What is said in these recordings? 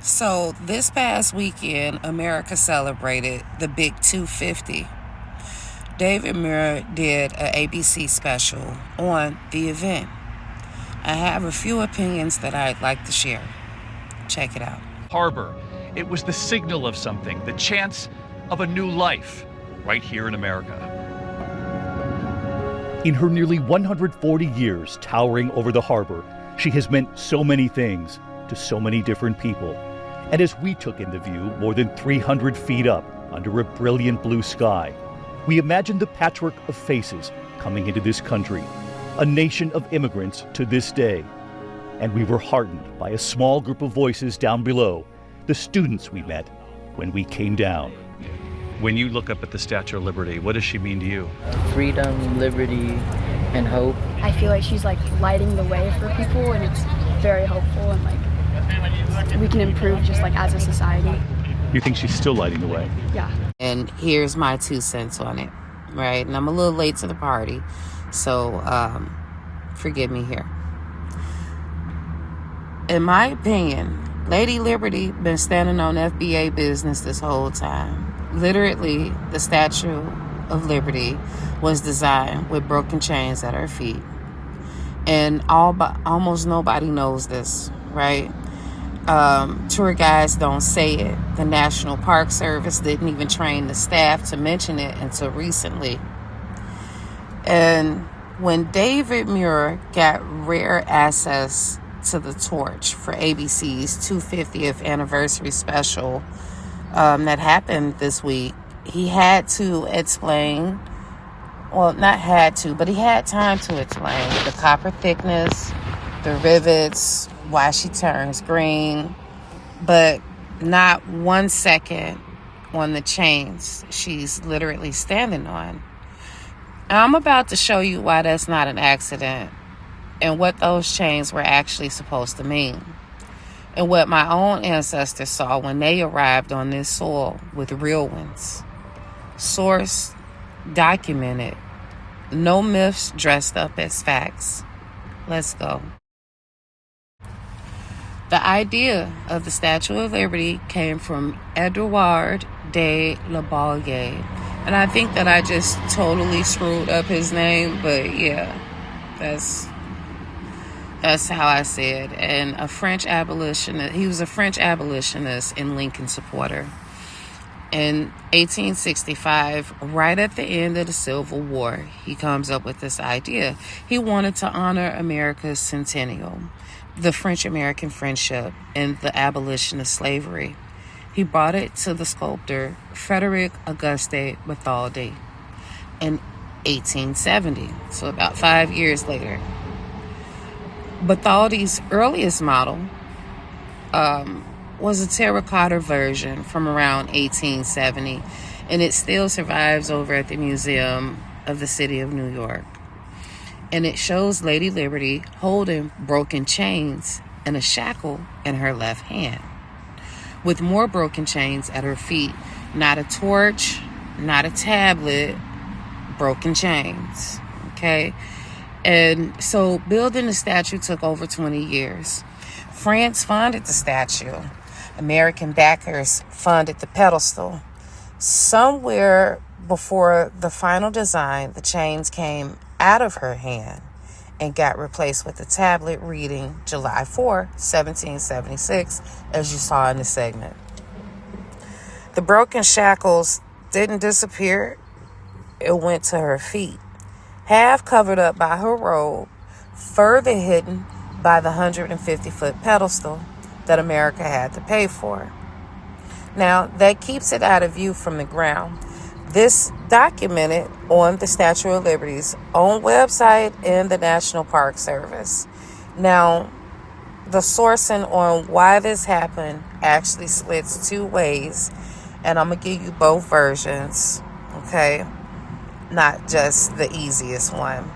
So this past weekend, America celebrated the Big 250. David Muir did an ABC special on the event. I have a few opinions that I'd like to share. Check it out. Harbor. It was the signal of something, the chance of a new life, right here in America. In her nearly 140 years towering over the harbor, she has meant so many things to so many different people. And as we took in the view more than 300 feet up under a brilliant blue sky, we imagined the patchwork of faces coming into this country, a nation of immigrants to this day. And we were heartened by a small group of voices down below, the students we met when we came down. When you look up at the Statue of Liberty, what does she mean to you? Freedom, liberty, and hope. I feel like she's lighting the way for people, and it's very hopeful, and we can improve just as a society. You think she's still lighting the way? Yeah. And here's my 2 cents on it, right? And I'm a little late to the party, so forgive me here. In my opinion, Lady Liberty been standing on FBA business this whole time. Literally, the Statue of Liberty was designed with broken chains at her feet. And almost nobody knows this, right? Tour guides don't say it. The National Park Service didn't even train the staff to mention it until recently. And when David Muir got rare access to the torch for ABC's 250th anniversary special that happened this week, he had to explain, well, not had to, but he had time to explain the copper thickness, the rivets, why she turns green, but not 1 second on the chains she's literally standing on. And I'm about to show you why that's not an accident and what those chains were actually supposed to mean, and what my own ancestors saw when they arrived on this soil with real ones. Sourced, documented, no myths dressed up as facts. Let's go. The idea of the Statue of Liberty came from Edouard de la Ballier. And I think that I just totally screwed up his name, but yeah, that's how I say it. And a French abolitionist, he was a French abolitionist and Lincoln supporter. In 1865, right at the end of the Civil War, he comes up with this idea. He wanted to honor America's centennial, the French-American friendship, and the abolition of slavery. He brought it to the sculptor Frederick Auguste Bartholdi in 1870, so about 5 years later. Bartholdi's earliest model was a terracotta version from around 1870, and it still survives over at the Museum of the City of New York. And it shows Lady Liberty holding broken chains and a shackle in her left hand, with more broken chains at her feet. Not a torch, not a tablet, broken chains, okay? And so building the statue took over 20 years. France funded the statue. American backers funded the pedestal. Somewhere before the final design, the chains came out of her hand and got replaced with a tablet reading July 4, 1776, as you saw in the segment. The broken shackles didn't disappear. It went to her feet, half covered up by her robe, further hidden by the 150-foot pedestal that America had to pay for. Now, that keeps it out of view from the ground. This documented on the Statue of Liberty's own website and the National Park Service. Now, the sourcing on why this happened actually splits 2 ways, and I'm going to give you both versions, okay? Not just the easiest one.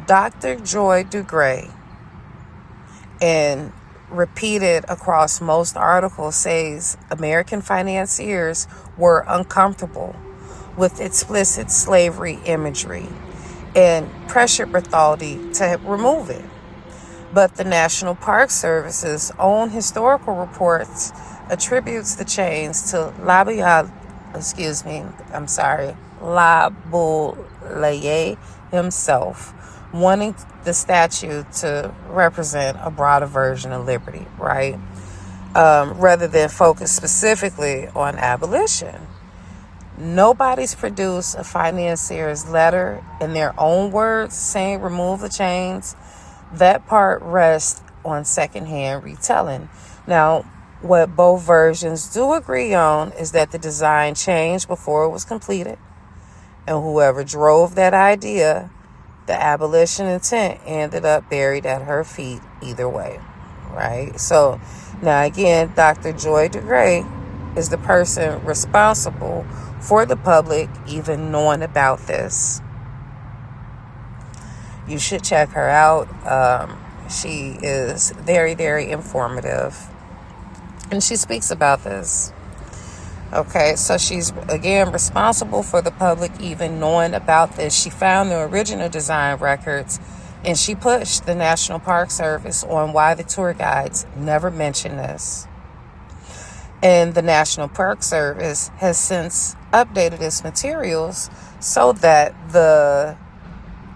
Dr. Joy DeGray, and repeated across most articles, says American financiers were uncomfortable with explicit slavery imagery and pressured Bartholdi to remove it. But the National Park Service's own historical reports attributes the chains to Laboulaye himself, wanting the statue to represent a broader version of liberty, right? Rather than focus specifically on abolition. Nobody's produced a financier's letter in their own words saying remove the chains. That part rests on secondhand retelling. Now, what both versions do agree on is that the design changed before it was completed, and whoever drove that idea, the abolition intent, ended up buried at her feet either way, right? So now again, Dr. Joy DeGray is the person responsible for the public even knowing about this. You should check her out. She is very, very informative, and she speaks about this. Okay, so she's, again, responsible for the public even knowing about this. She found the original design records, and she pushed the National Park Service on why the tour guides never mentioned this. And the National Park Service has since updated its materials so that the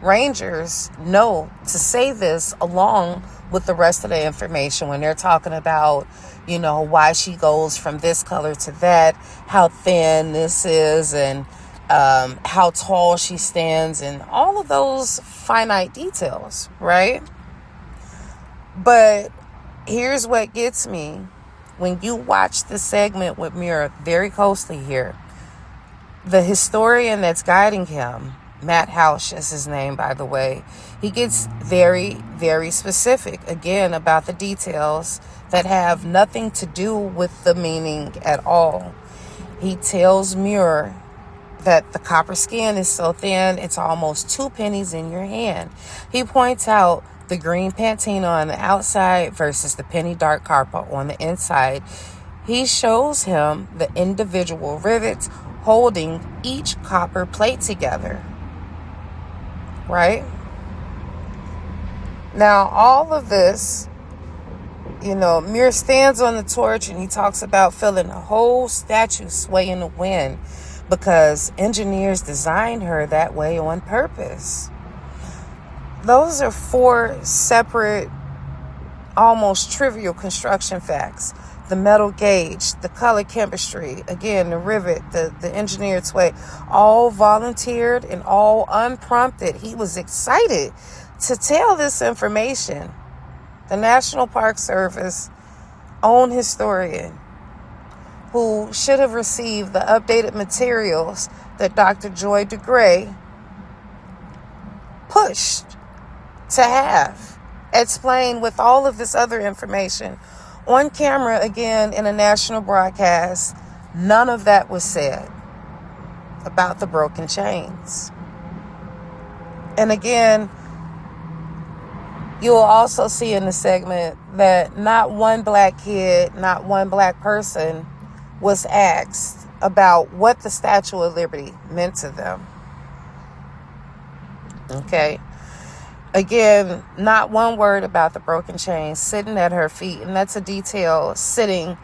rangers know to say this along with the rest of the information when they're talking about, you know, why she goes from this color to that, how thin this is, and how tall she stands, and all of those finite details, right? But here's what gets me. When you watch the segment with Muir very closely here, the historian that's guiding him, Matt Hausch is his name, by the way, he gets very, very specific, again, about the details that have nothing to do with the meaning at all. He tells Muir that the copper skin is so thin, it's almost 2 pennies in your hand. He points out the green patina on the outside versus the penny dark copper on the inside. He shows him the individual rivets holding each copper plate together. Right? Now, all of this, you know, Muir stands on the torch and he talks about feeling the whole statue sway in the wind because engineers designed her that way on purpose. Those are 4 separate, almost trivial construction facts. The metal gauge, the color chemistry, again, the rivet, the engineered sway, all volunteered and all unprompted. He was excited to tell this information. The National Park Service own historian who should have received the updated materials that Dr. Joy DeGray pushed to have explained with all of this other information on camera, again, in a national broadcast. None of that was said about the broken chains. And again, you'll also see in the segment that not one black kid, not one black person was asked about what the Statue of Liberty meant to them. Okay? Again, not one word about the broken chains sitting at her feet, and that's a detail sitting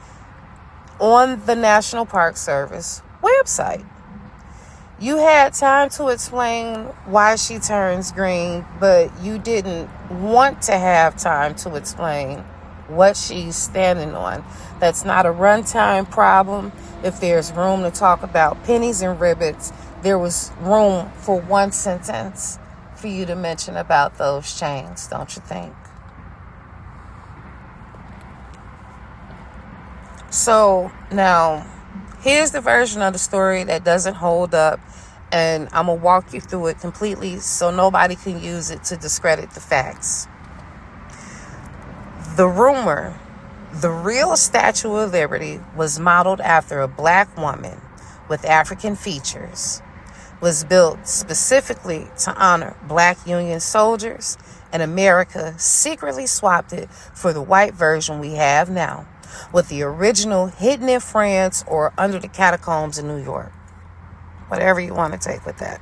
on the National Park Service website. You had time to explain why she turns green, but you didn't want to have time to explain what she's standing on. That's not a runtime problem. If there's room to talk about pennies and rivets, there was room for one sentence for you to mention about those chains, don't you think? So now, here's the version of the story that doesn't hold up, and I'm going to walk you through it completely so nobody can use it to discredit the facts. The rumor, the real Statue of Liberty was modeled after a black woman with African features, was built specifically to honor black Union soldiers, and America secretly swapped it for the white version we have now, with the original hidden in France or under the catacombs in New York. Whatever you want to take with that.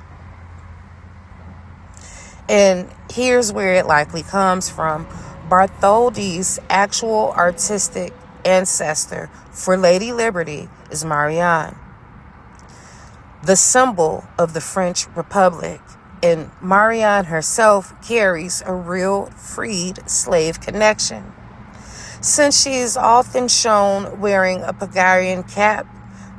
And here's where it likely comes from. Bartholdi's actual artistic ancestor for Lady Liberty is Marianne, the symbol of the French Republic, and Marianne herself carries a real freed slave connection, since she is often shown wearing a Pagarian cap,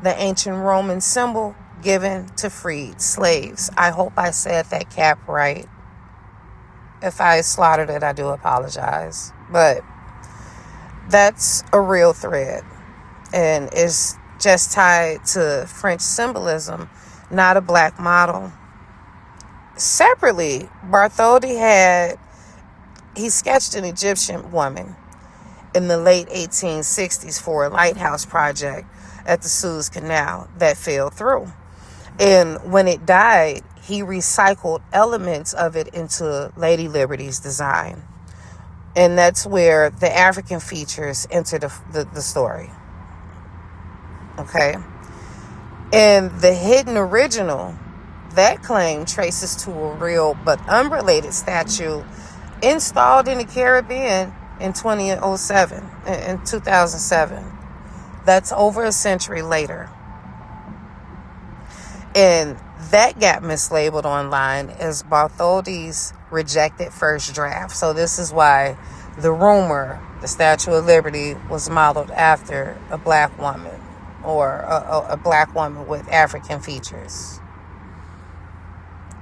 the ancient Roman symbol given to freed slaves. I hope I said that cap right. If I slaughtered it, I do apologize. But that's a real thread, and it's just tied to French symbolism, not a black model. Separately, Bartholdi he sketched an Egyptian woman in the late 1860s for a lighthouse project at the Suez Canal that fell through. And when it died, he recycled elements of it into Lady Liberty's design. And that's where the African features enter the story. Okay? And the hidden original, that claim traces to a real but unrelated statue installed in the Caribbean in 2007. That's over a century later. And that got mislabeled online as Bartholdi's rejected first draft. So this is why the rumor, the Statue of Liberty, was modeled after a black woman, or a black woman with African features.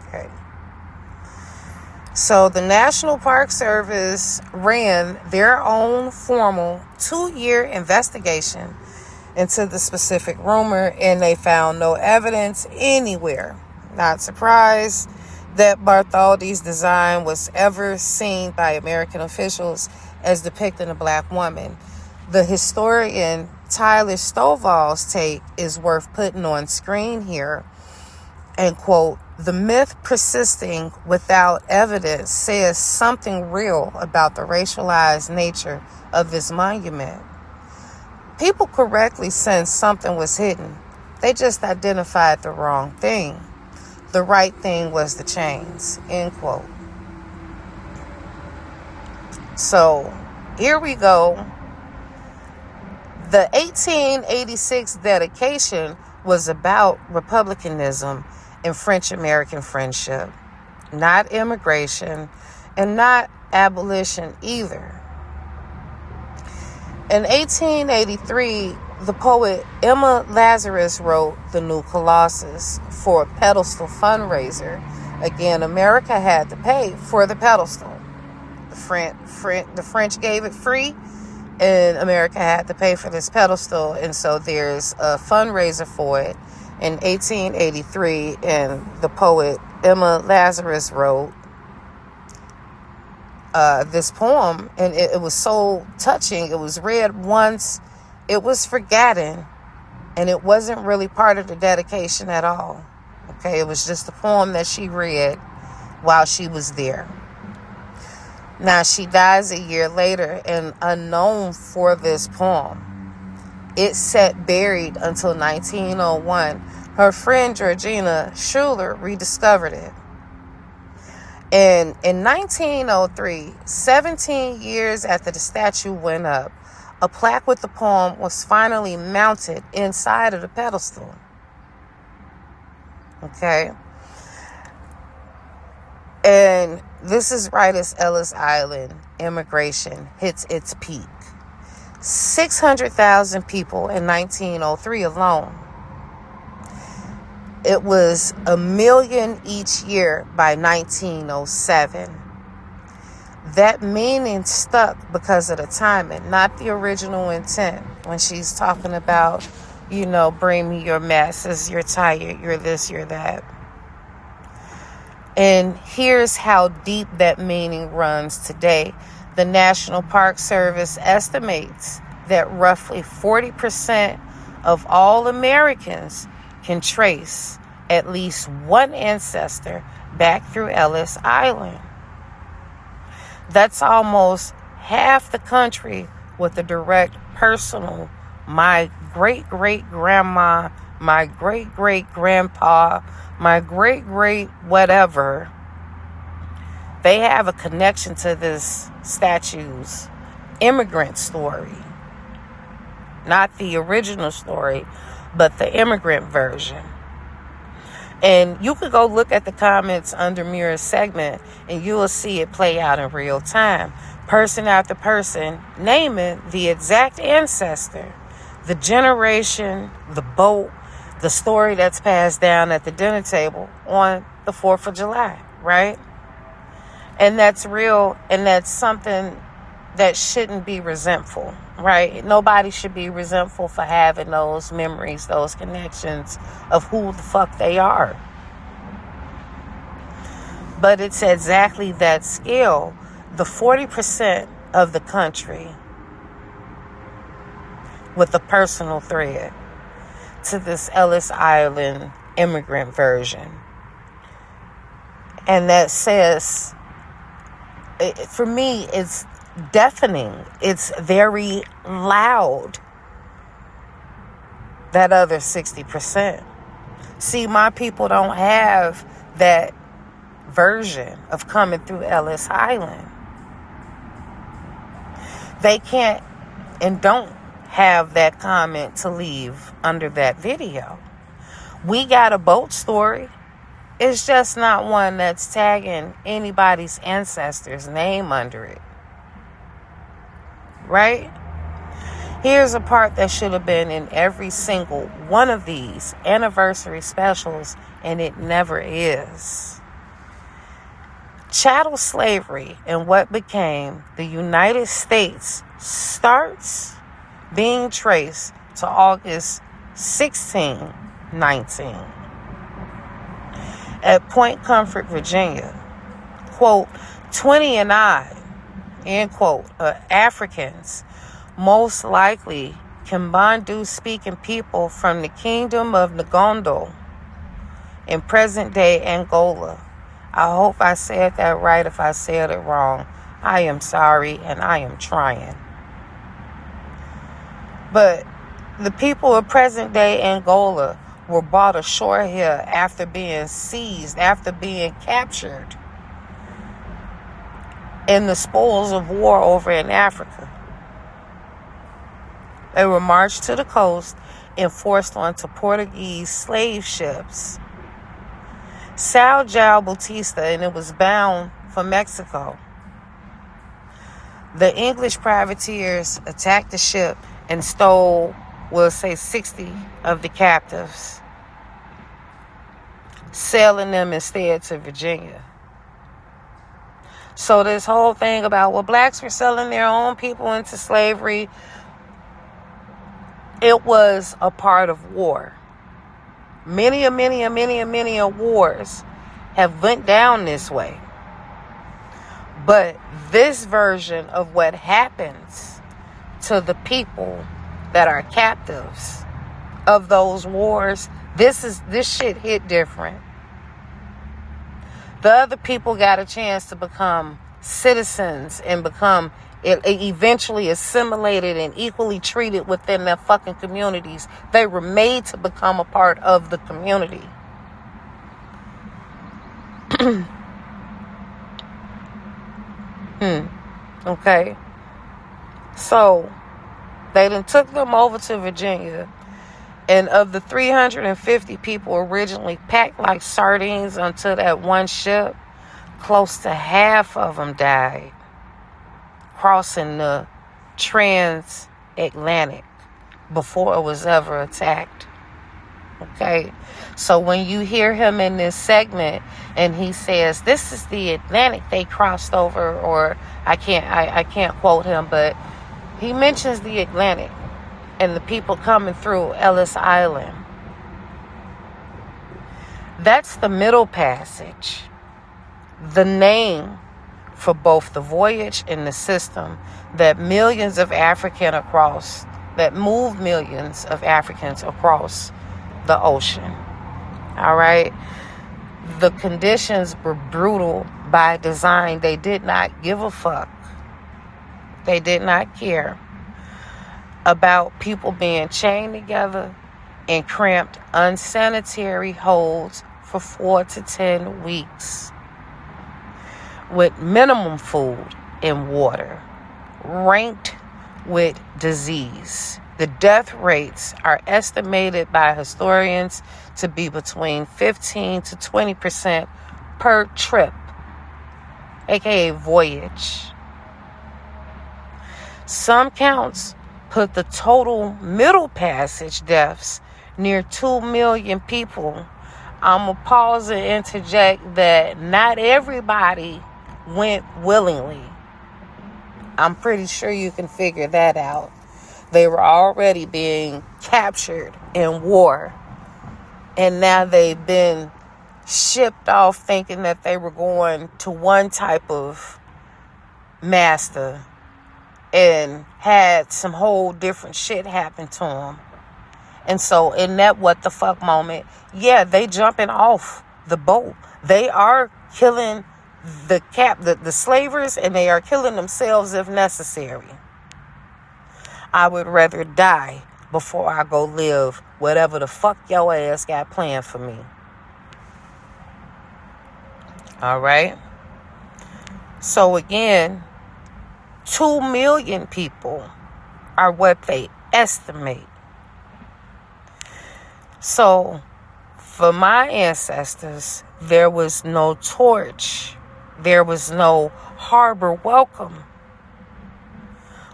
Okay. So the National Park Service ran their own formal 2-year investigation into the specific rumor, and they found no evidence anywhere. Not surprised that Bartholdi's design was ever seen by American officials as depicting a black woman. The historian Tyler Stovall's take is worth putting on screen here. And quote, "The myth persisting without evidence says something real about the racialized nature of this monument. People correctly sensed something was hidden. They just identified the wrong thing. The right thing was the chains," end quote. So here we go. The 1886 dedication was about republicanism and French-American friendship, not immigration, and not abolition either. In 1883, the poet Emma Lazarus wrote The New Colossus for a pedestal fundraiser. Again, America had to pay for the pedestal. The French gave it free, and America had to pay for this pedestal. And so there's a fundraiser for it in 1883, and the poet Emma Lazarus wrote this poem, and it was so touching. It was read once, it was forgotten, and it wasn't really part of the dedication at all. Okay, it was just a poem that she read while she was there. Now, she dies a year later, and unknown for this poem, it sat buried until 1901. Her friend Georgina Schuler rediscovered it. And in 1903, 17 years after the statue went up, a plaque with the poem was finally mounted inside of the pedestal. Okay? And this is right as Ellis Island immigration hits its peak. 600,000 people in 1903 alone. It was 1 million each year by 1907. That meaning stuck because of the timing, not the original intent. When she's talking about, bring me your masses, you're tired, you're this, you're that. And here's how deep that meaning runs today. The National Park Service estimates that roughly 40% of all Americans can trace at least one ancestor back through Ellis Island. That's almost half the country with a direct personal, my great-great-grandma, my great-great-grandpa, my great-great whatever they have a connection to this statue's immigrant story. Not the original story, but the immigrant version. And you could go look at the comments under Mira's segment and you will see it play out in real time. Person after person naming the exact ancestor, the generation, the boat, the story that's passed down at the dinner table on the 4th of July, right? And that's real, and that's something that shouldn't be resentful, right? Nobody should be resentful for having those memories, those connections of who the fuck they are. But it's exactly that scale. The 40% of the country with a personal thread to this Ellis Island immigrant version. And that says, for me, it's deafening. It's very loud. That other 60%. See, my people don't have that version of coming through Ellis Island. They can't and don't have that comment to leave under that video. We got a boat story. It's just not one that's tagging anybody's ancestor's name under it. Right? Here's a part that should have been in every single one of these anniversary specials, and it never is. Chattel slavery and what became the United States starts being traced to August 1619 at Point Comfort, Virginia. Quote, 29, end quote, Africans, most likely Kimbandu-speaking people from the Kingdom of Ngondo in present-day Angola. I hope I said that right. If I said it wrong, I am sorry and I am trying. But the people of present-day Angola were brought ashore here after being seized, after being captured in the spoils of war over in Africa. They were marched to the coast and forced onto Portuguese slave ships. São João Bautista, and it was bound for Mexico. The English privateers attacked the ship and stole, we'll say, 60 of the captives, selling them instead to Virginia. So this whole thing about, well, blacks were selling their own people into slavery, it was a part of war. Many wars have went down this way. But this version of what happens to the people that are captives of those wars, this shit hit different. The other people got a chance to become citizens and become eventually assimilated and equally treated within their fucking communities. They were made to become a part of the community. Okay. So they then took them over to Virginia, and of the 350 people originally packed like sardines onto that one ship, close to half of them died crossing the transatlantic before it was ever attacked. Okay, so when you hear him in this segment and he says this is the Atlantic they crossed over, or I can't quote him, but he mentions the Atlantic and the people coming through Ellis Island. That's the Middle Passage, the name for both the voyage and the system that moved millions of Africans across the ocean. All right. The conditions were brutal by design. They did not give a fuck. They did not care about people being chained together in cramped, unsanitary holds for 4 to 10 weeks. with minimum food and water, ranked with disease. The death rates are estimated by historians to be between 15 to 20% per trip, aka voyage. Some counts put the total Middle Passage deaths near 2 million people. I'm going to pause and interject that not everybody went willingly. I'm pretty sure you can figure that out. They were already being captured in war. And now they've been shipped off thinking that they were going to one type of master and had some whole different shit happen to them. And so in that what the fuck moment, yeah, they jumping off the boat. They are killing the slavers, and they are killing themselves if necessary. I would rather die before I go live whatever the fuck your ass got planned for me. All right? So again, 2 million people are what they estimate. So, for my ancestors, there was no torch. There was no harbor welcome.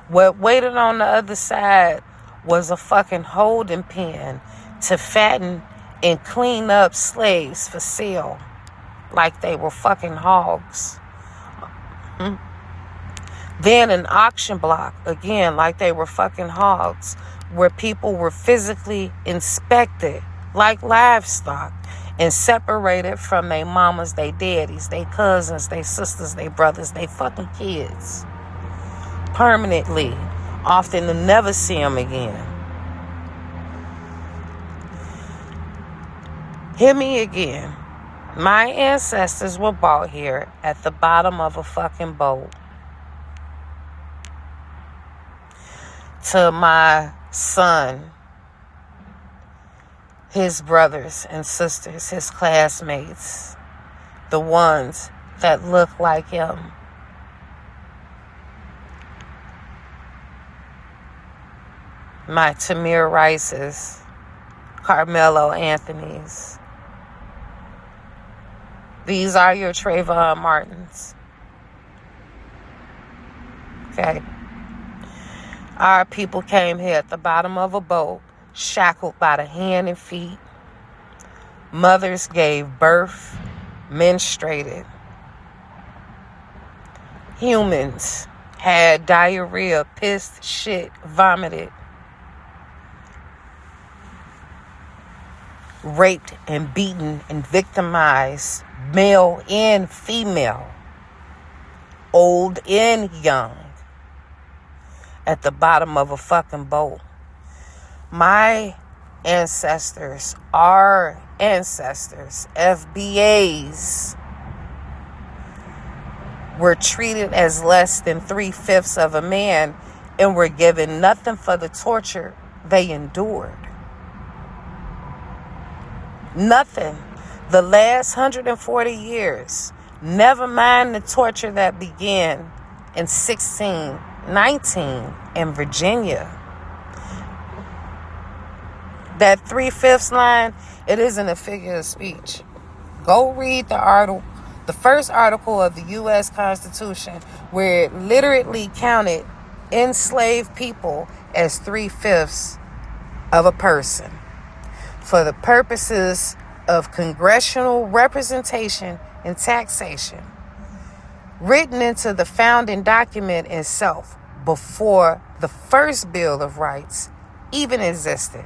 What waited on the other side was a fucking holding pen to fatten and clean up slaves for sale like they were fucking hogs. Then an auction block, again, like they were fucking hogs, where people were physically inspected like livestock and separated from their mamas, their daddies, their cousins, their sisters, their brothers, their fucking kids. Permanently, often to never see them again. Hear me again. My ancestors were brought here at the bottom of a fucking boat. To my son, his brothers and sisters, his classmates, the ones that look like him. My Tamir Rices, Carmelo Anthony's. These are your Trayvon Martins. Okay. Our people came here at the bottom of a boat, shackled by the hand and feet. Mothers gave birth, menstruated. Humans had diarrhea, pissed, shit, vomited. Raped and beaten and victimized, male and female, old and young, at the bottom of a fucking boat. My ancestors, our ancestors, FBAs, were treated as less than 3/5 of a man and were given nothing for the torture they endured. Nothing. The last 140 years, never mind the torture that began in 1619 in Virginia. That 3/5 line, it isn't a figure of speech. Go read the first article of the U.S. Constitution, where it literally counted enslaved people as 3/5 of a person for the purposes of congressional representation and taxation, written into the founding document itself before the first Bill of Rights even existed.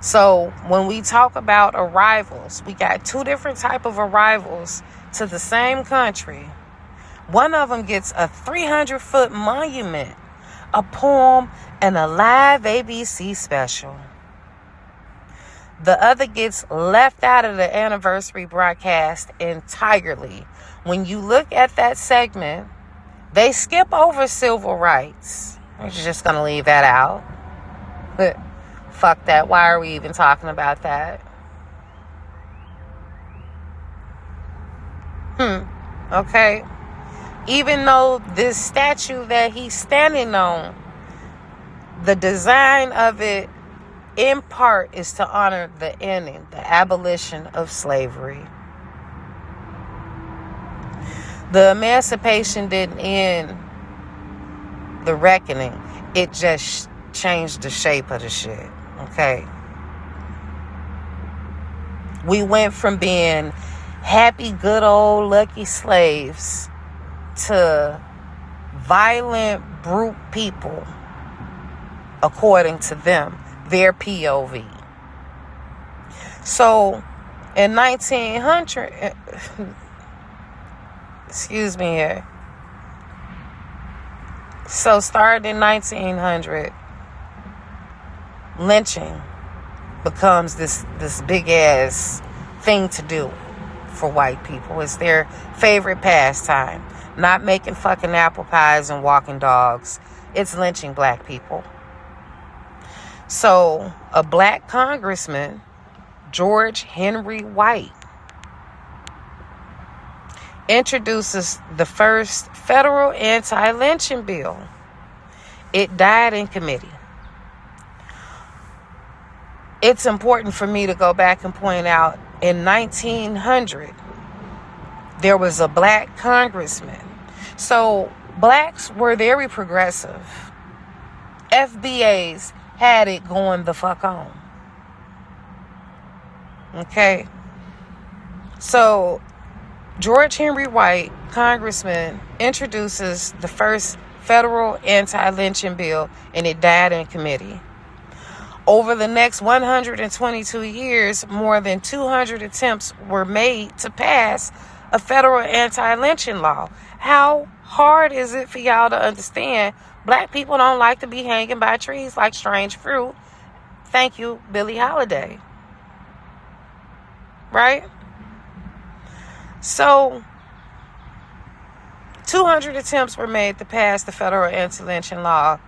So when we talk about arrivals, we got two different type of arrivals to the same country. One of them gets a 300-foot monument, a poem, and a live ABC special. The other gets left out of the anniversary broadcast entirely. When you look at that segment, they skip over civil rights. We're just going to leave that out. But fuck that. Why are we even talking about that? Okay? Even though this statue that he's standing on, the design of it in part is to honor the ending, the abolition of slavery. The emancipation didn't end the reckoning. It just changed the shape of the shit. Okay? We went from being happy, good old lucky slaves to violent, brute people, according to them, their POV. So, in 1900, excuse me here. So, starting in 1900, lynching becomes this big ass thing to do for white people. It's their favorite pastime. Not making fucking apple pies and walking dogs. It's lynching black people. So, a black congressman, George Henry White, introduces the first federal anti-lynching bill. It died in committee. It's important for me to go back and point out, in 1900, there was a black congressman. So, blacks were very progressive. FBAs had it going the fuck on. Okay? So, George Henry White, congressman, introduces the first federal anti-lynching bill, and it died in committee. Over the next 122 years, more than 200 attempts were made to pass a federal anti-lynching law. How hard is it for y'all to understand? Black people don't like to be hanging by trees like strange fruit. Thank you, Billie Holiday. Right? So, 200 attempts were made to pass the federal anti-lynching law,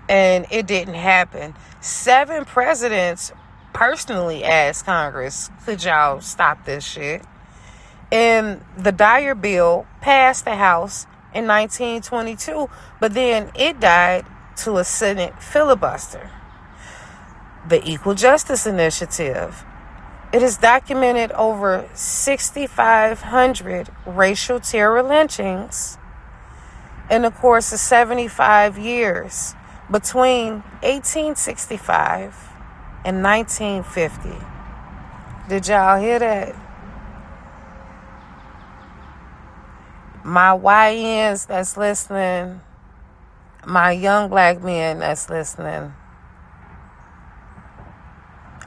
and it didn't happen. 7 presidents personally asked Congress, could y'all stop this shit? And the Dyer bill passed the House in 1922, but then it died to a Senate filibuster. The Equal Justice Initiative. It has documented over 6,500 racial terror lynchings in the course of 75 years between 1865 and 1950. Did y'all hear that? My YNs that's listening, my young black men that's listening,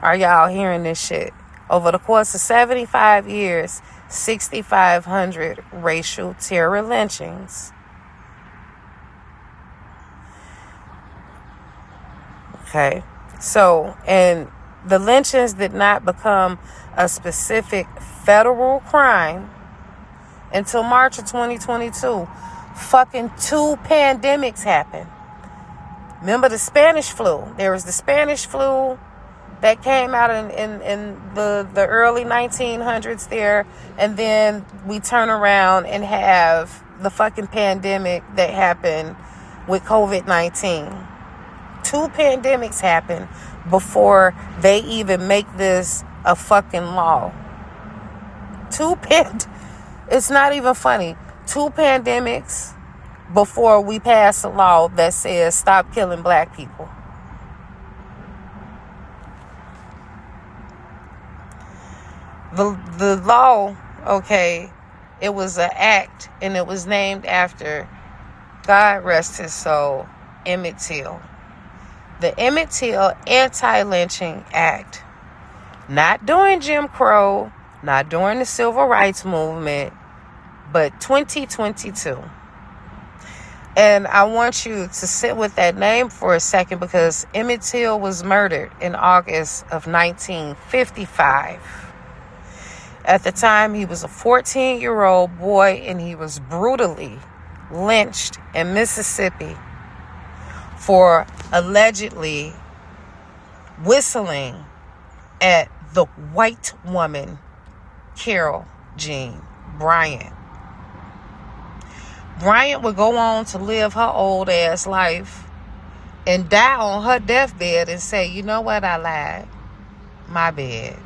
are y'all hearing this shit? Over the course of 75 years, 6,500 racial terror lynchings. Okay, so, and the lynchings did not become a specific federal crime until March of 2022. Fucking 2 pandemics happened. Remember the Spanish flu? There was the Spanish flu that came out in the early 1900s there, and then we turn around and have the fucking pandemic that happened with COVID-19. 2 pandemics happened before they even make this a fucking law. It's not even funny. 2 pandemics before we pass a law that says stop killing black people. The law, okay, it was an act, and it was named after, God rest his soul, Emmett Till. The Emmett Till Anti-Lynching Act. Not during Jim Crow, not during the Civil Rights Movement, but 2022. And I want you to sit with that name for a second, because Emmett Till was murdered in August of 1955. At the time, he was a 14-year-old boy, and he was brutally lynched in Mississippi for allegedly whistling at the white woman, Carol Jean Bryant. Bryant would go on to live her old ass life and die on her deathbed and say, you know what, I lied. My bad.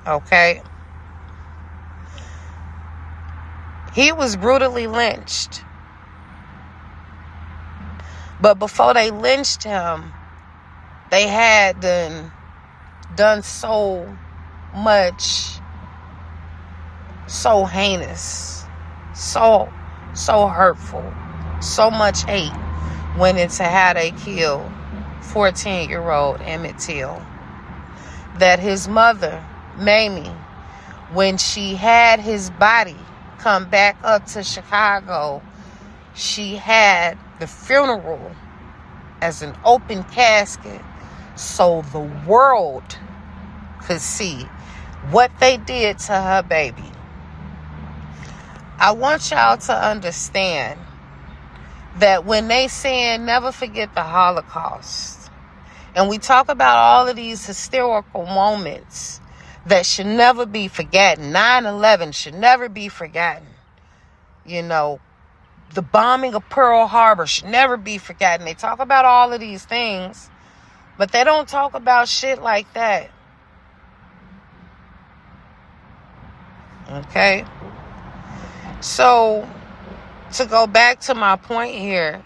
Okay? He was brutally lynched. But before they lynched him, they had done so much, so heinous, so hurtful, so much hate went into how they killed 14-year-old Emmett Till, that his mother, Mamie, when she had his body come back up to Chicago, she had the funeral as an open casket so the world could see what they did to her baby. I want y'all to understand that when they saying never forget the Holocaust, and we talk about all of these historical moments that should never be forgotten, 9/11 should never be forgotten, you know, the bombing of Pearl Harbor should never be forgotten. They talk about all of these things, but they don't talk about shit like that. Okay? So, to go back to my point here,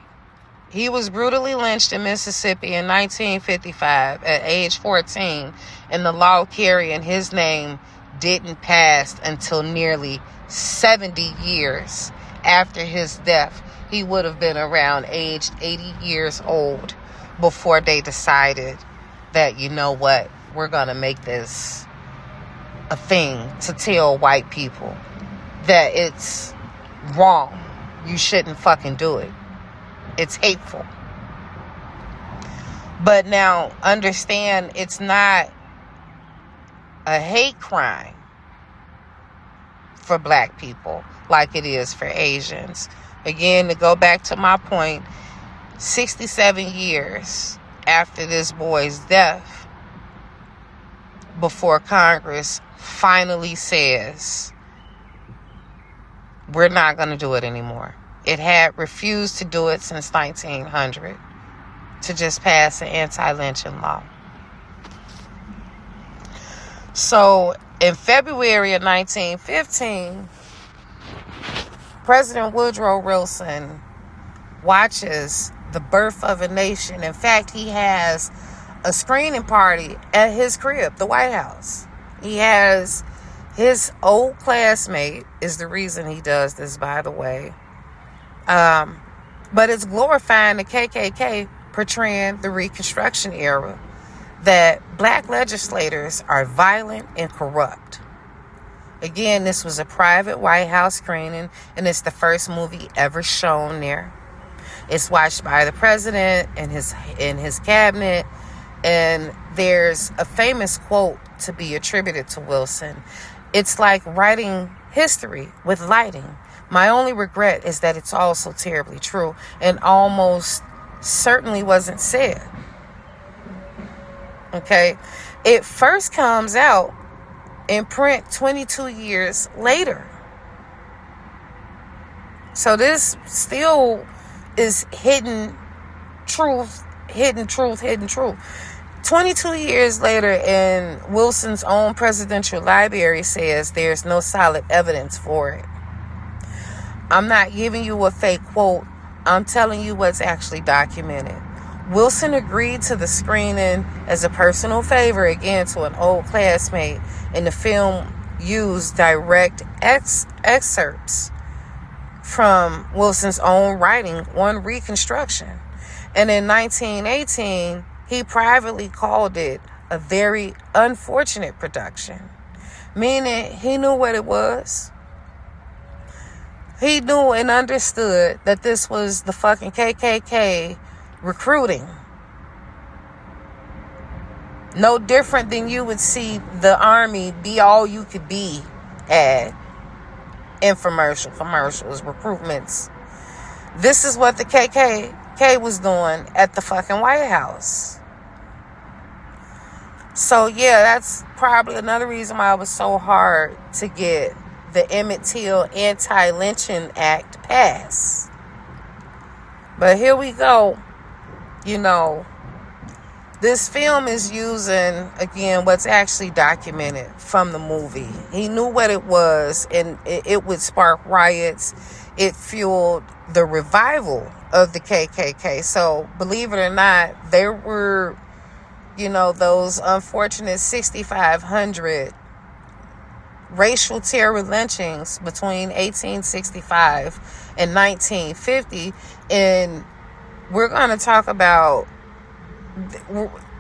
he was brutally lynched in Mississippi in 1955 at age 14, and the law carrying his name didn't pass until nearly 70 years after his death. He would have been around aged 80 years old before they decided that, you know what, we're going to make this a thing to tell white people that it's wrong. You shouldn't fucking do it. It's hateful. But now, understand, it's not a hate crime for black people like it is for Asians. Again, to go back to my point, 67 years after this boy's death, before Congress finally says, we're not going to do it anymore. It had refused to do it since 1900, to just pass an anti-lynching law. So, in February of 1915, President Woodrow Wilson watches the birth of a nation. In fact, he has a screening party at his crib, the White House. He has his old classmate, is the reason he does this, by the way. But it's glorifying the KKK, portraying the Reconstruction era, that black legislators are violent and corrupt. Again, this was a private White House screening, and it's the first movie ever shown there. It's watched by the president and his cabinet, and there's a famous quote to be attributed to Wilson. It's like writing history with lighting. My only regret is that it's also terribly true and almost certainly wasn't said. Okay? It first comes out in print 22 years later. So this still is hidden truth. 22 years later, and Wilson's own presidential library says there's no solid evidence for it. I'm not giving you a fake quote. I'm telling you what's actually documented. Wilson agreed to the screening as a personal favor, again, to an old classmate, and the film used direct excerpts from Wilson's own writing on Reconstruction. And in 1918, he privately called it a very unfortunate production, meaning he knew what it was. He knew and understood that this was the fucking KKK recruiting. No different than you would see the army be all you could be at infomercials, commercials, recruitments. This is what the KKK was doing at the fucking White House. So yeah, that's probably another reason why it was so hard to get the Emmett Till Anti-Lynching Act passed. But here we go. This film is using, again, what's actually documented from the movie. He knew what it was, and it would spark riots. It fueled the revival of the KKK. So, believe it or not, there were, those unfortunate 6,500 racial terror lynchings between 1865 and 1950. And we're going to talk about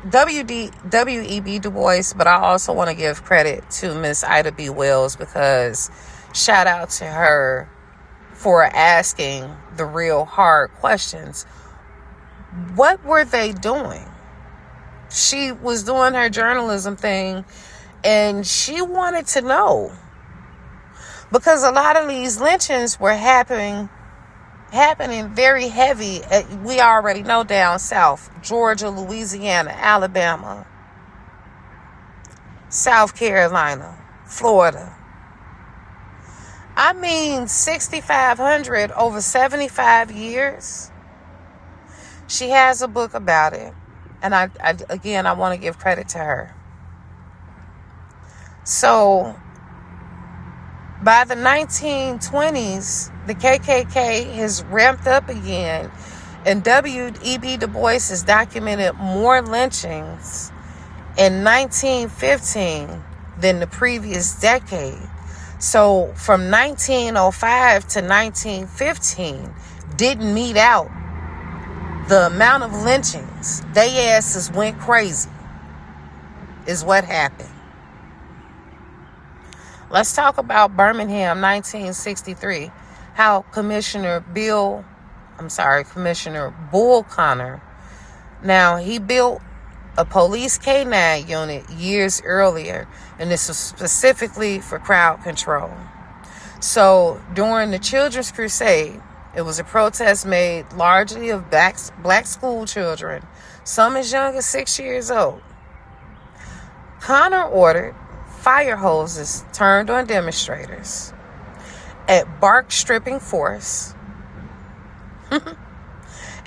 W.E.B. Du Bois, but I also want to give credit to Miss Ida B. Wells, because shout out to her for asking the real hard questions. What were they doing? She was doing her journalism thing, and she wanted to know, because a lot of these lynchings were happening very heavy. We already know down south: Georgia, Louisiana, Alabama, South Carolina, Florida. 6,500 over 75 years. She has a book about it, and I want to give credit to her. So by the 1920s, the KKK has ramped up again, and W.E.B. Du Bois has documented more lynchings in 1915 than the previous decade. So from 1905 to 1915 didn't meet out the amount of lynchings. They asses went crazy, is what happened. Let's talk about Birmingham, 1963. How Commissioner Bull Connor, now he built a police K-9 unit years earlier, and this was specifically for crowd control. So during the Children's Crusade, it was a protest made largely of black school children, some as young as 6 years old. Connor ordered fire hoses turned on demonstrators at bark stripping force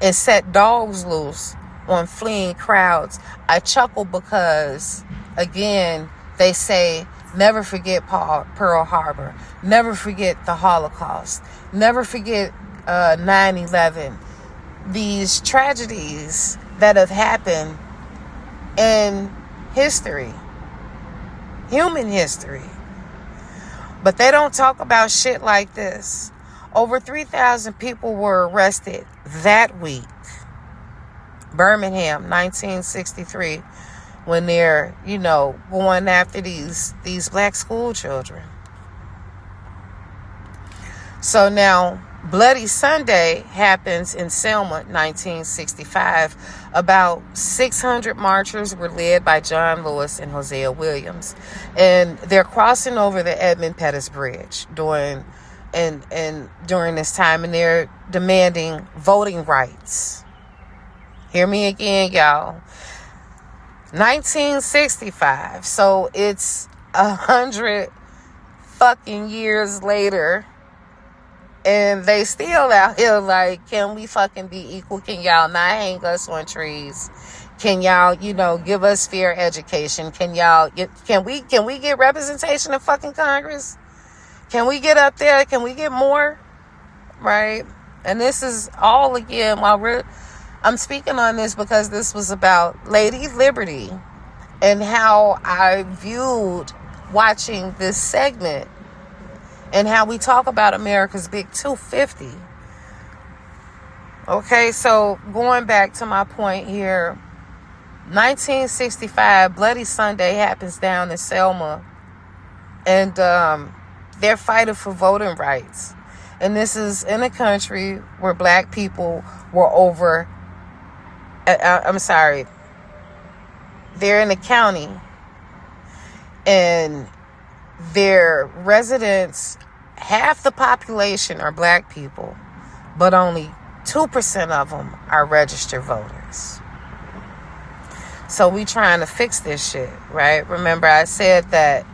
and set dogs loose on fleeing crowds. I chuckle because, again, they say never forget Pearl Harbor, never forget the Holocaust, never forget 9/11. These tragedies that have happened in history, human history. But they don't talk about shit like this. Over 3,000 people were arrested that week. Birmingham, 1963, when they're, going after these black school children. So now, Bloody Sunday happens in Selma, 1965. About 600 marchers were led by John Lewis and Hosea Williams, and they're crossing over the Edmund Pettus Bridge during this time, and they're demanding voting rights. Hear me again, y'all. 1965. So it's 100 fucking years later, and they still out here like, can we fucking be equal? Can y'all not hang us on trees? Can y'all, give us fair education? Can we get representation in fucking Congress? Can we get up there? Can we get more? Right? And this is all, again, I'm speaking on this because this was about Lady Liberty and how I viewed watching this segment and how we talk about America's Big 250. Okay, so going back to my point here, 1965, Bloody Sunday happens down in Selma, and they're fighting for voting rights. And this is in a country where black people were they're in a county, and their residents, half the population are black people, but only 2% of them are registered voters. So we trying to fix this shit, right? Remember I said that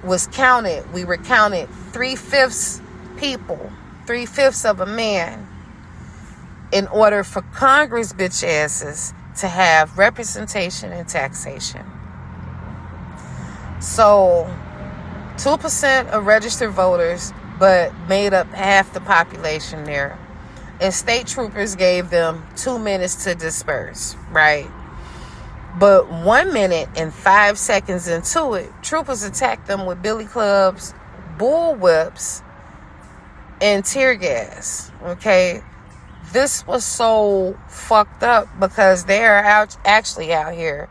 was counted, we were counted 3/5 people, 3/5 of a man, in order for Congress bitch asses to have representation and taxation. So 2% of registered voters, but made up half the population there. And state troopers gave them 2 minutes to disperse, right? But 1 minute and 5 seconds into it, troopers attacked them with billy clubs, bull whips, and tear gas, okay? This was so fucked up because they're actually out here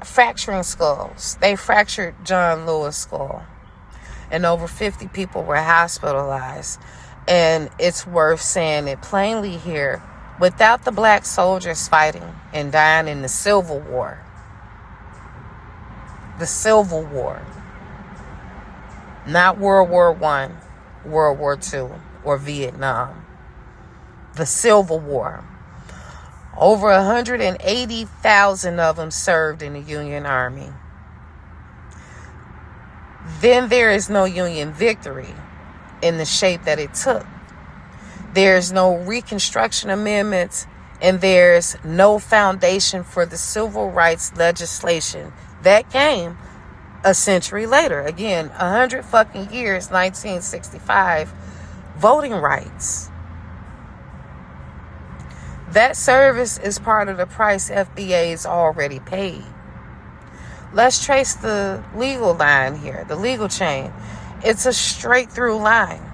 fracturing skulls. They fractured John Lewis' skull. And over 50 people were hospitalized. And it's worth saying it plainly here. Without the black soldiers fighting and dying in the Civil War. The Civil War. Not World War I, World War II, or Vietnam. The Civil War. Over 180,000 of them served in the Union Army. Then there is no Union victory in the shape that it took. There's no Reconstruction amendments, and there's no foundation for the civil rights legislation that came a century later. Again, 100 fucking years, 1965, voting rights. That service is part of the price FBA's already paid. Let's trace the legal line here, the legal chain. It's a straight through line.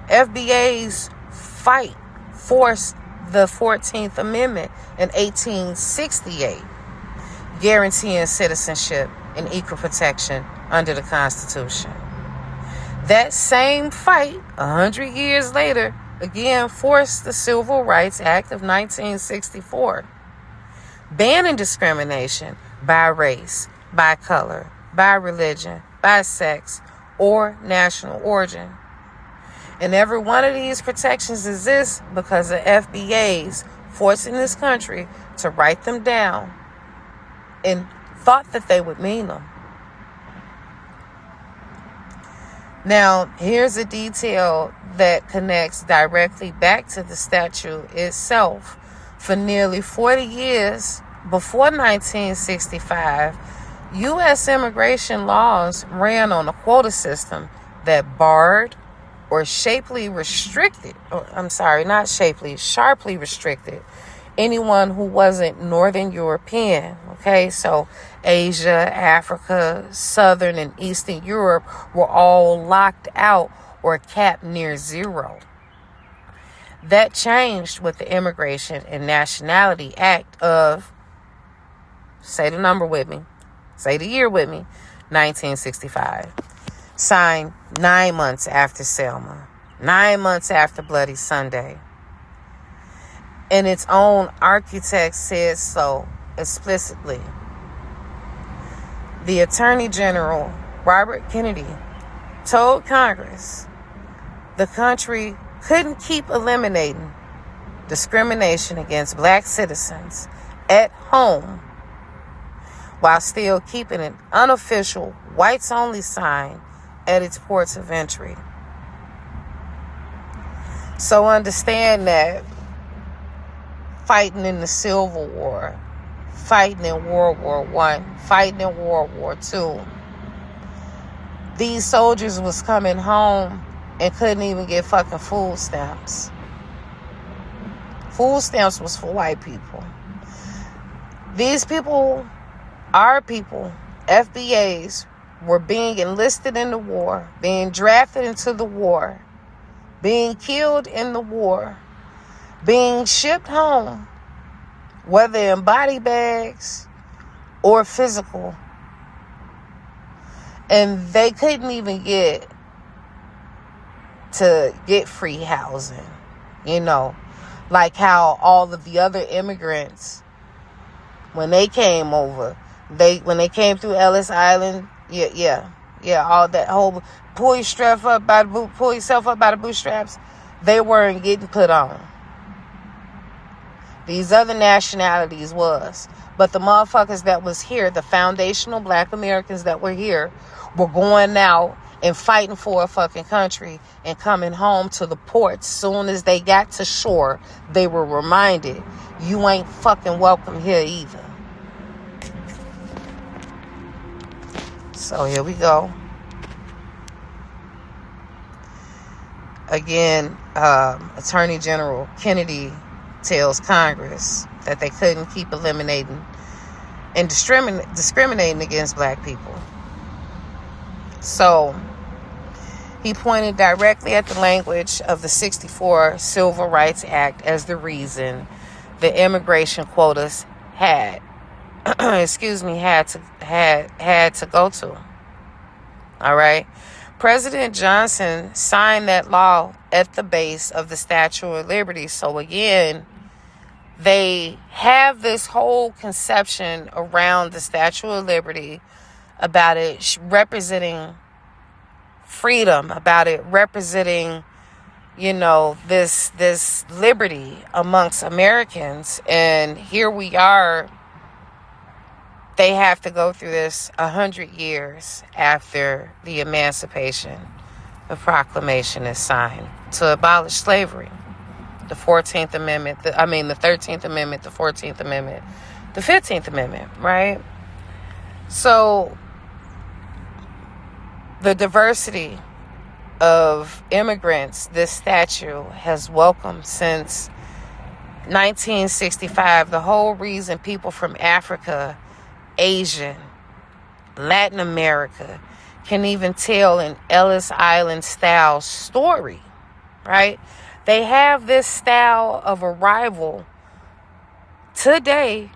FBA's fight forced the 14th Amendment in 1868, guaranteeing citizenship and equal protection under the Constitution. That same fight, 100 years later, again forced the Civil Rights Act of 1964, banning discrimination by race, by color, by religion, by sex, or national origin. And every one of these protections exists because the FBA's forcing this country to write them down and thought that they would mean them. Now, here's a detail that connects directly back to the statute itself. For nearly 40 years before 1965, U.S. immigration laws ran on a quota system that barred or sharply restricted anyone who wasn't Northern European. Okay, so Asia, Africa, Southern and Eastern Europe were all locked out or capped near zero. That changed with the Immigration and Nationality Act of, say the number with me, say the year with me, 1965. Signed 9 months after Selma, 9 months after Bloody Sunday. And its own architect said so explicitly. The Attorney General, Robert Kennedy, told Congress the country couldn't keep eliminating discrimination against black citizens at home while still keeping an unofficial whites-only sign at its ports of entry. So understand that fighting in the Civil War, fighting in World War I, fighting in World War II, these soldiers was coming home and couldn't even get fucking food stamps. Food stamps was for white people. These people, our people, FBAs, were being enlisted in the war, being drafted into the war, being killed in the war, being shipped home, whether in body bags or physical. And they couldn't even get free housing, like how all of the other immigrants, when they came over, when they came through Ellis Island, all that whole pull yourself up by the bootstraps, they weren't getting put on. These other nationalities was. But the motherfuckers that was here, the foundational black Americans that were here, were going out and fighting for a fucking country and coming home to the ports. Soon as they got to shore, they were reminded, you ain't fucking welcome here either. So here we go. Again, Attorney General Kennedy tells Congress that they couldn't keep eliminating and discriminating against black people. So he pointed directly at the language of the 64 Civil Rights Act as the reason the immigration quotas had had to go to. All right. President Johnson signed that law at the base of the Statue of Liberty. So again, they have this whole conception around the Statue of Liberty about it representing freedom, about it representing, this liberty amongst Americans. And here we are. They have to go through this 100 years after the Emancipation, the Proclamation is signed to abolish slavery. The 14th Amendment, the 13th Amendment, the 14th Amendment, the 15th Amendment, right? So the diversity of immigrants this statue has welcomed since 1965. The whole reason people from Africa, Asian, Latin America can even tell an Ellis Island style story, right? They have this style of arrival today,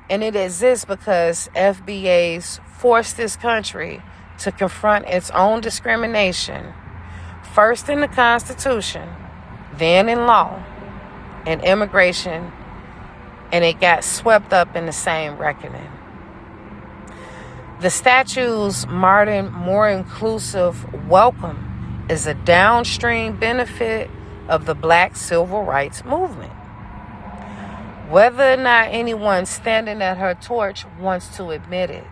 and it exists because FBAs forced this country to confront its own discrimination, first in the Constitution, then in law and immigration, and it got swept up in the same reckoning. The statue's modern, more inclusive welcome is a downstream benefit of the Black Civil Rights Movement. Whether or not anyone standing at her torch wants to admit it.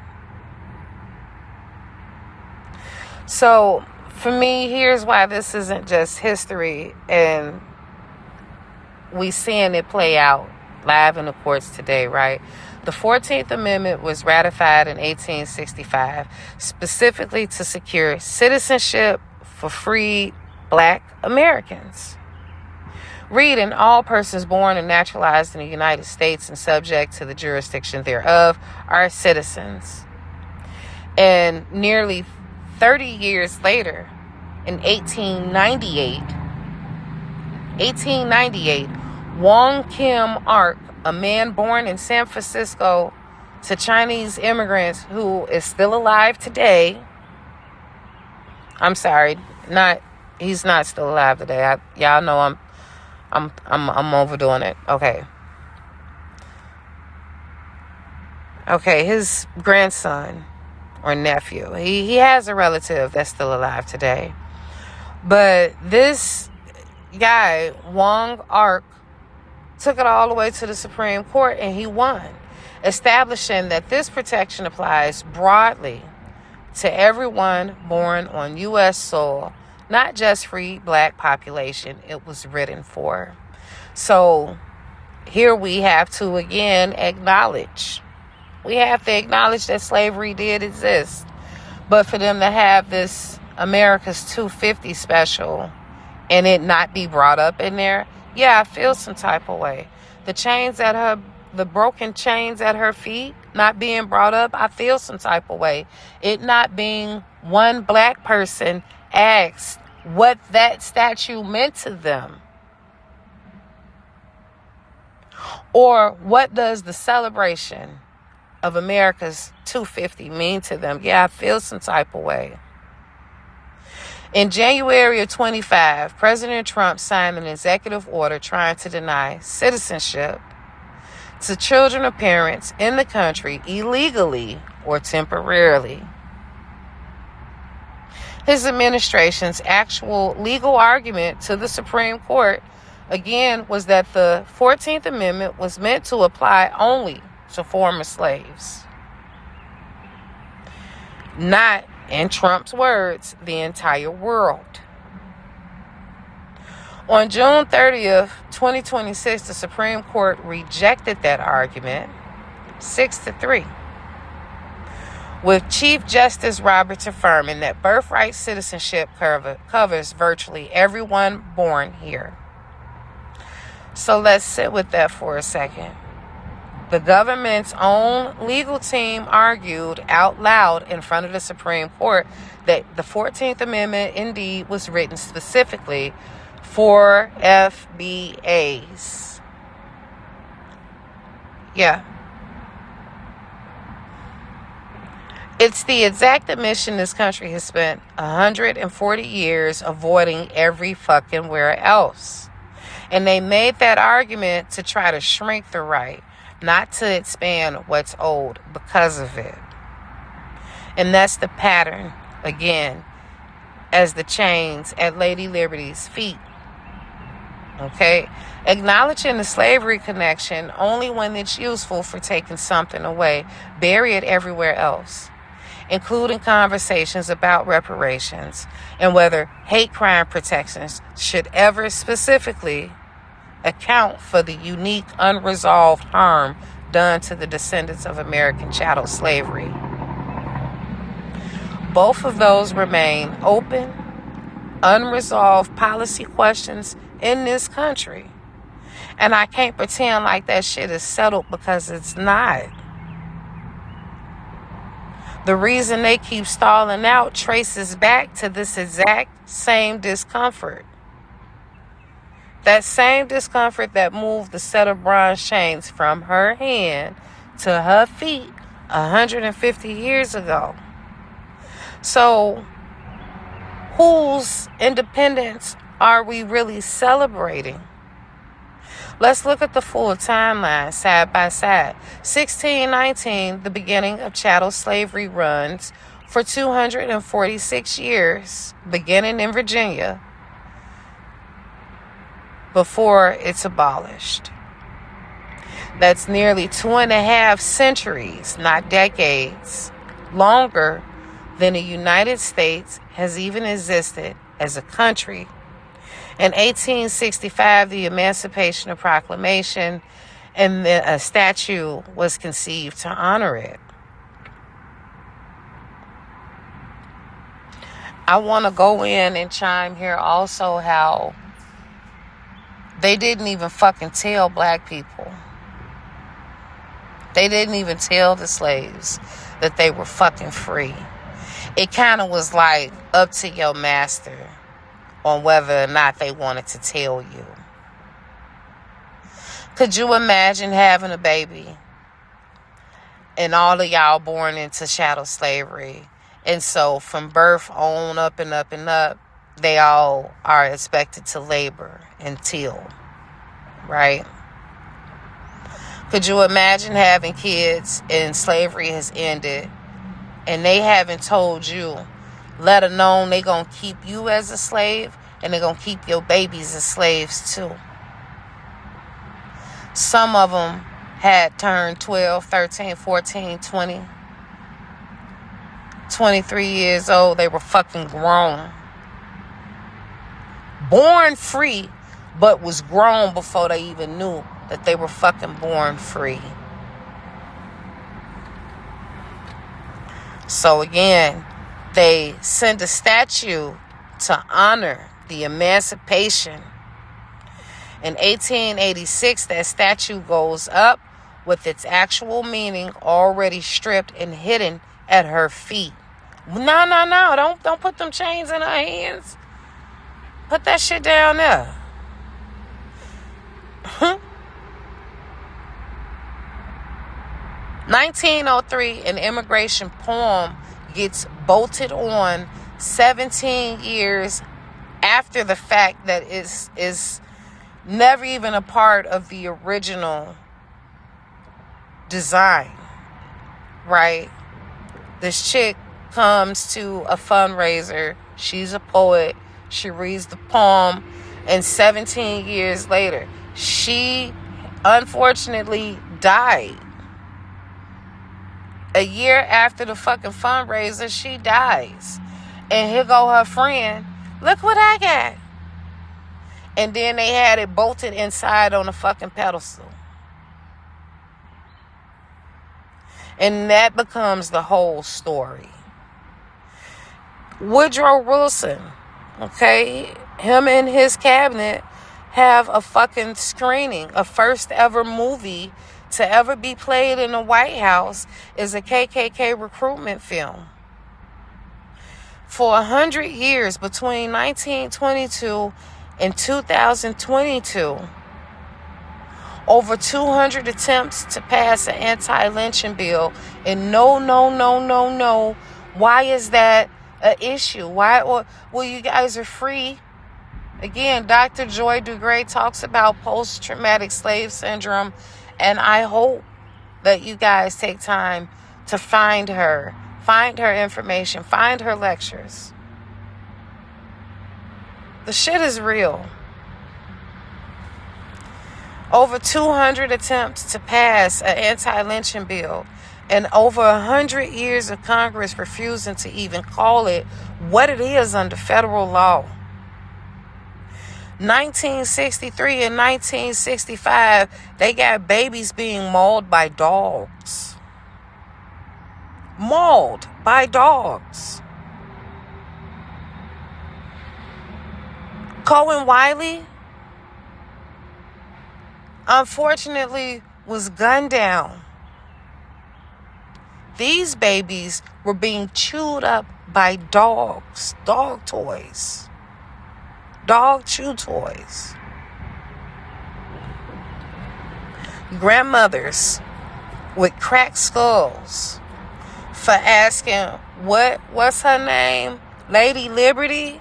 So, for me, here's why this isn't just history and we seeing it play out live in the courts today, right? The 14th Amendment was ratified in 1865, specifically to secure citizenship for free Black Americans. Reading, all persons born and naturalized in the United States and subject to the jurisdiction thereof are citizens. And nearly 30 years later, in 1898, Wong Kim Ark, a man born in San Francisco to Chinese immigrants who is still alive today. I'm sorry, he's not still alive today. Y'all know I'm overdoing it. Okay, his grandson or nephew. He has a relative that's still alive today. But this guy, Wong Ark, took it all the way to the Supreme Court and he won, establishing that this protection applies broadly to everyone born on U.S. soil, not just free Black population it was written for. So here we have to again acknowledge that slavery did exist. But for them to have this America's 250 special and it not be brought up in there, yeah, I feel some type of way. The broken chains at her feet not being brought up, I feel some type of way. It not being one Black person asked what that statue meant to them. Or what does the celebration of America's 250 mean to them? Yeah, I feel some type of way. In January of 25, President Trump signed an executive order trying to deny citizenship to children of parents in the country illegally or temporarily. His administration's actual legal argument to the Supreme Court again, was that the 14th Amendment was meant to apply only to former slaves. Not, in Trump's words, the entire world. On June 30th, 2026, the Supreme Court rejected that argument 6-3, with Chief Justice Roberts affirming that birthright citizenship covers virtually everyone born here. So let's sit with that for a second. The government's own legal team argued out loud in front of the Supreme Court that the 14th Amendment indeed was written specifically for FBAs. Yeah. It's the exact admission this country has spent 140 years avoiding every fucking where else. And they made that argument to try to shrink the right, not to expand what's old because of it. And that's the pattern, again, as the chains at Lady Liberty's feet. Okay? Acknowledging the slavery connection only when it's useful for taking something away. Bury it everywhere else, including conversations about reparations and whether hate crime protections should ever specifically account for the unique unresolved harm done to the descendants of American chattel slavery. Both of those remain open, unresolved policy questions in this country. And I can't pretend like that shit is settled, because it's not. The reason they keep stalling out traces back to this exact same discomfort. That same discomfort that moved the set of bronze chains from her hand to her feet 150 years ago. So, whose independence are we really celebrating? Let's look at the full timeline side by side. 1619, the beginning of chattel slavery runs for 246 years, beginning in Virginia, before it's abolished. That's nearly 2.5 centuries, not decades, longer than the United States has even existed as a country. In 1865, the Emancipation Proclamation and a statue was conceived to honor it. I want to go in and chime here also how they didn't even fucking tell black people. They didn't even tell the slaves that they were fucking free. It kind of was like up to your master on whether or not they wanted to tell you. Could you imagine having a baby and all of y'all born into chattel slavery? And so from birth on up and up and up, they all are expected to labor and till, right? Could you imagine having kids and slavery has ended and they haven't told you, let alone they gonna keep you as a slave, and they're gonna keep your babies as slaves too? Some of them had turned 12, 13, 14, 20, 23 years old. They were fucking grown. Born free, but was grown before they even knew that they were fucking born free. So again, they send a statue to honor the emancipation. In 1886, that statue goes up with its actual meaning already stripped and hidden at her feet. No. Don't put them chains in her hands. Put that shit down there. 1903, an immigration poem gets bolted on 17 years after the fact that is never even a part of the original design, right? This chick comes to a fundraiser. She's a poet. She reads the poem. And 17 years later, she unfortunately died. A year after the fucking fundraiser, she dies. And here go her friend. Look what I got. And then they had it bolted inside on a fucking pedestal. And that becomes the whole story. Woodrow Wilson, okay, him and his cabinet have a fucking screening. A first ever movie to ever be played in the White House is a KKK recruitment film. For 100 years, between 1922 and 2022, over 200 attempts to pass an anti-lynching bill. And no. Why is that an issue? Why? Well, you guys are free. Again, Dr. Joy DeGray talks about post-traumatic slave syndrome. And I hope that you guys take time to find her information, find her lectures. The shit is real. Over 200 attempts to pass an anti-lynching bill, and over 100 years of Congress refusing to even call it what it is under federal law. 1963 and 1965, they got babies being mauled by dogs. Mauled by dogs. Cohen Wiley, unfortunately, was gunned down. These babies were being chewed up by dogs, dog toys, dog chew toys. Grandmothers with cracked skulls for asking, what's her name? Lady Liberty?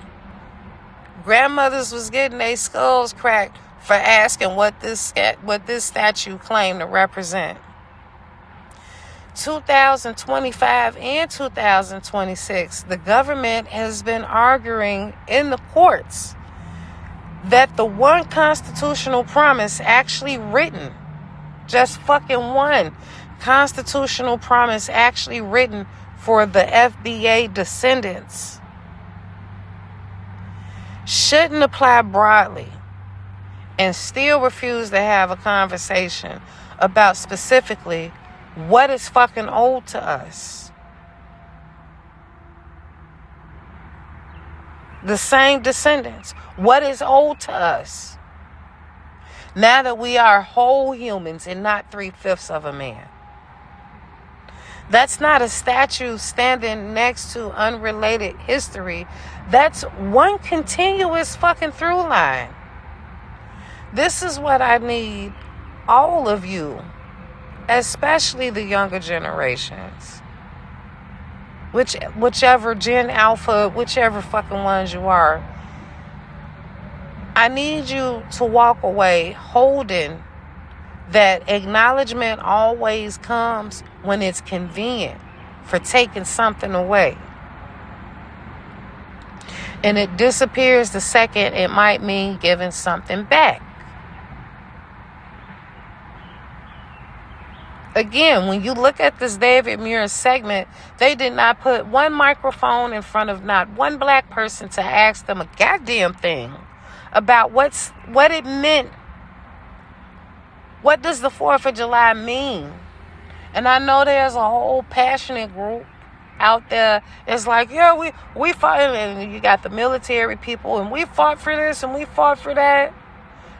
Grandmothers was getting their skulls cracked for asking what this statue claimed to represent. 2025 and 2026, the government has been arguing in the courts that the one constitutional promise actually written, just fucking one constitutional promise actually written for the FBA descendants, shouldn't apply broadly, and still refuse to have a conversation about specifically what is fucking owed to us. The same descendants. What is owed to us? Now that we are whole humans and not 3/5 of a man. That's not a statue standing next to unrelated history. That's one continuous fucking through line. This is what I need all of you, especially the younger generations, whichever Gen Alpha, whichever fucking ones you are, I need you to walk away holding that acknowledgement always comes when it's convenient for taking something away. And it disappears the second it might mean giving something back. Again, when you look at this David Muir segment, they did not put one microphone in front of not one black person to ask them a goddamn thing about what it meant. What does the 4th of July mean? And I know there's a whole passionate group out there. It's like, yeah, we fought, and you got the military people, and we fought for this and we fought for that.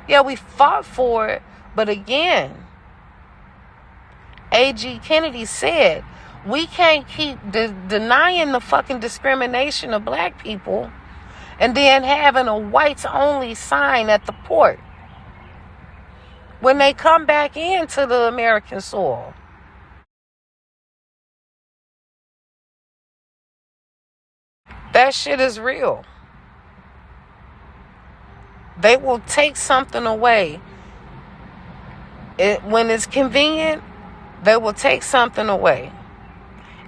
Yeah, we fought for it. But again, A.G. Kennedy said, we can't keep denying the fucking discrimination of black people and then having a whites only sign at the port when they come back into the American soil. That shit is real. They will take something away. When it's convenient, they will take something away.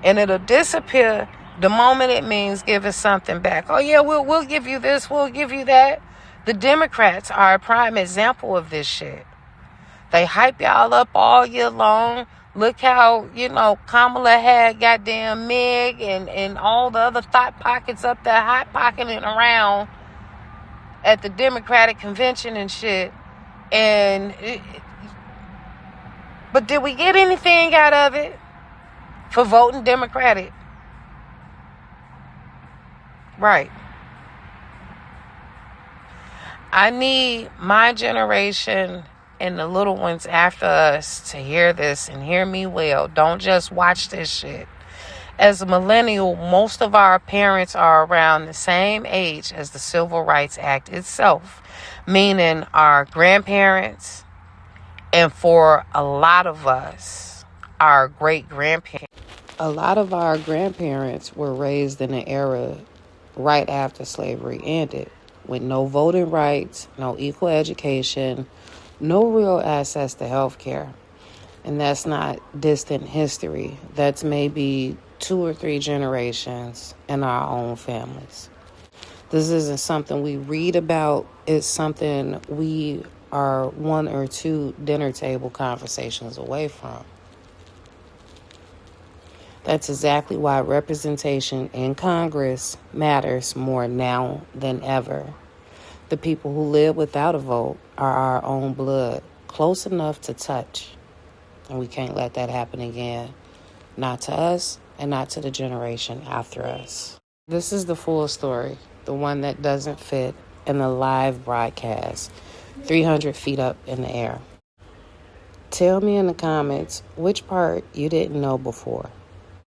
And it'll disappear the moment it means giving something back. Oh yeah, we'll give you this, we'll give you that. The Democrats are a prime example of this shit. They hype y'all up all year long. Look how, Kamala had goddamn Meg and all the other thought pockets up there hot pocketing around at the Democratic convention and shit. But did we get anything out of it for voting Democratic? Right. I need my generation and the little ones after us to hear this and hear me well. Don't just watch this shit. As a millennial, most of our parents are around the same age as the Civil Rights Act itself, meaning our grandparents, and for a lot of us, our great-grandparents. A lot of our grandparents were raised in an era right after slavery ended, with no voting rights, no equal education, no real access to health care. And that's not distant history. That's maybe 2 or 3 generations in our own families. This isn't something we read about. It's something we are 1 or 2 dinner table conversations away from. That's exactly why representation in Congress matters more now than ever. The people who live without a vote are our own blood, close enough to touch. And we can't let that happen again. Not to us and not to the generation after us. This is the full story, the one that doesn't fit in the live broadcast, 300 feet up in the air. Tell me in the comments which part you didn't know before.